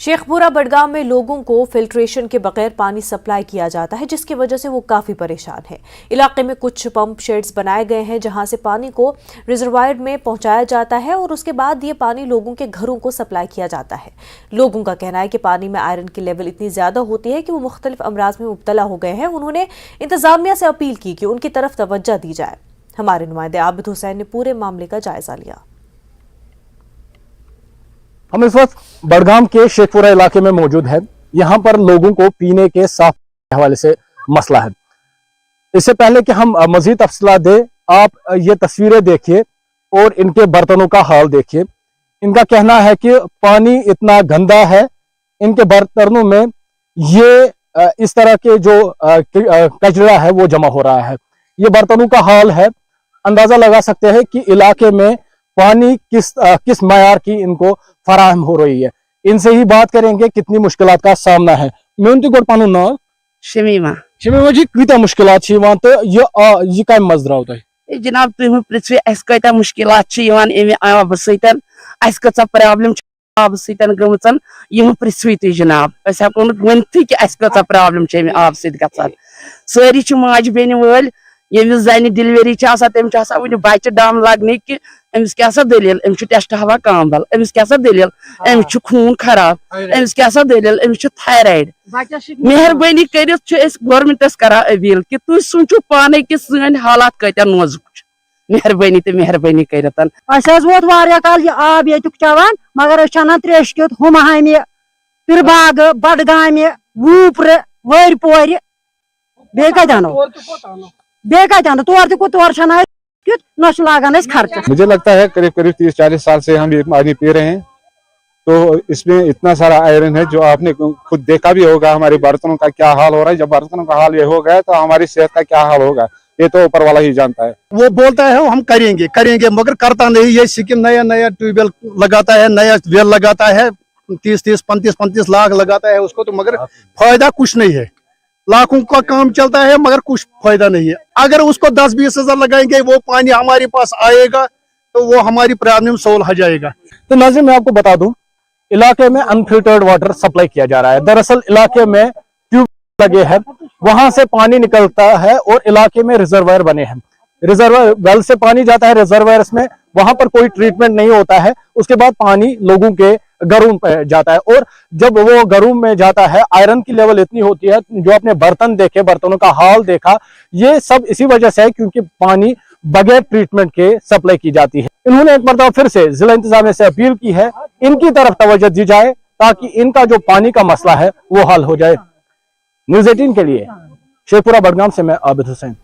शेखपुरा बडगाम में लोगों को फिल्ट्रेशन के बगैर पानी सप्लाई किया जाता है, जिसकी वजह से वो काफी परेशान है। इलाके में कुछ पंप शेड्स बनाए गए हैं जहां से पानी को रिजर्वायर में पहुंचाया जाता है और उसके बाद ये पानी लोगों के घरों को सप्लाई किया जाता है। लोगों का कहना है कि पानी में आयरन की लेवल इतनी ज्यादा होती है कि वो मुख्तलिफ अमराज में मुब्तला हो गए हैं। उन्होंने इंतजामिया से अपील की कि उनकी तरफ तवज्जो दी जाए। हमारे नुमाइंदे आबिद हुसैन ने पूरे मामले का जायजा लिया। हम इस वक्त बडगाम के शेखपुरा इलाके में मौजूद है। यहाँ पर लोगों को पीने के साफ हवाले से मसला है। इससे पहले कि हम मजीद तफसीलात दें, आप ये तस्वीरें देखिए और इनके बर्तनों का हाल देखिए। इनका कहना है कि पानी इतना गंदा है, इनके बर्तनों में ये इस तरह के जो कचरा है वो जमा हो रहा है। ये बर्तनों का हाल है। अंदाजा लगा सकते हैं कि इलाके में पानी किस मयार की इनको फराहम हो रही है। इनसे ही बात करेंगे कितनी मुश्किलात का सामना है। मैं गोट पन नाव शमीमा जी कत मुश्किलात तो ये कम मज द्राव तुम जनाब तुम पृथ्वी कत मुश्किलात आब सत प्रॉब्लम आब सत गम पृथ्वी तुम जनाब हेको वन कि प्रॉब्लम आब सत सारी माज बेन वल यमिस जन डिलीवरी तमिस वन बच्चे दम लगने कि अमिस क्या दलील अमिस टेस्ट हवा कामबल अमिस क्या दलील अमिस खून खराब अमिस क्या दलील अमिस थायराइड मेहरबानी कर गवर्नमेंटस करा अपील कि तुम सोचो पाने कि सन हालात कत नोजुक मेहरबानी तो मेहरबानी कर वोत काल यह आब ये चवान मगर त्रेश क्युत हुमामे पिरबाग बडगामे वूप्र वरपोर बे तोर न लागन खर्च। मुझे लगता है करीब 30-40 साल से हम ये पानी पी रहे हैं, तो इसमें इतना सारा आयरन है जो आपने खुद देखा भी होगा। हमारे बर्तनों का क्या हाल हो रहा है, जब बर्तनों का हाल ये हो गया तो हमारी सेहत का क्या हाल होगा ये तो ऊपर वाला ही जानता है। वो बोलता है हम करेंगे मगर करता नहीं। ये सिक्किम नया ट्यूबवेल लगाता है, नया वेल लगाता है, 30-35 लाख लगाता है उसको, तो मगर फायदा कुछ नहीं है। लाखों का काम चलता है मगर कुछ फायदा नहीं है। अगर उसको 10-20 हजार लगाएंगे वो पानी हमारे पास आएगा तो वो हमारी प्रॉब्लम सोल्व हो जाएगा। तो नाज़रीन मैं आपको बता दूं, इलाके में अनफिल्टर्ड वाटर सप्लाई किया जा रहा है। दरअसल इलाके में ट्यूब लगे हैं, वहां से पानी निकलता है और इलाके में रिजर्वायर बने हैं। रिजर्वायर वेल से पानी जाता है रिजर्वायर में, वहां पर कोई ट्रीटमेंट नहीं होता है। उसके बाद पानी लोगों के घरों पे जाता है और जब वो घरों में जाता है आयरन की लेवल इतनी होती है। जो आपने बर्तन देखे, बर्तनों का हाल देखा, ये सब इसी वजह से है क्योंकि पानी बगैर ट्रीटमेंट के सप्लाई की जाती है। इन्होंने एक मरतबा फिर से जिला इंतजामिया से अपील की है इनकी तरफ तवज्जो दी जाए ताकि इनका जो पानी का मसला है वो हल हो जाए। न्यूज़ 18 के लिए शेखपुरा बडगाम से मैं आबिद हुसैन।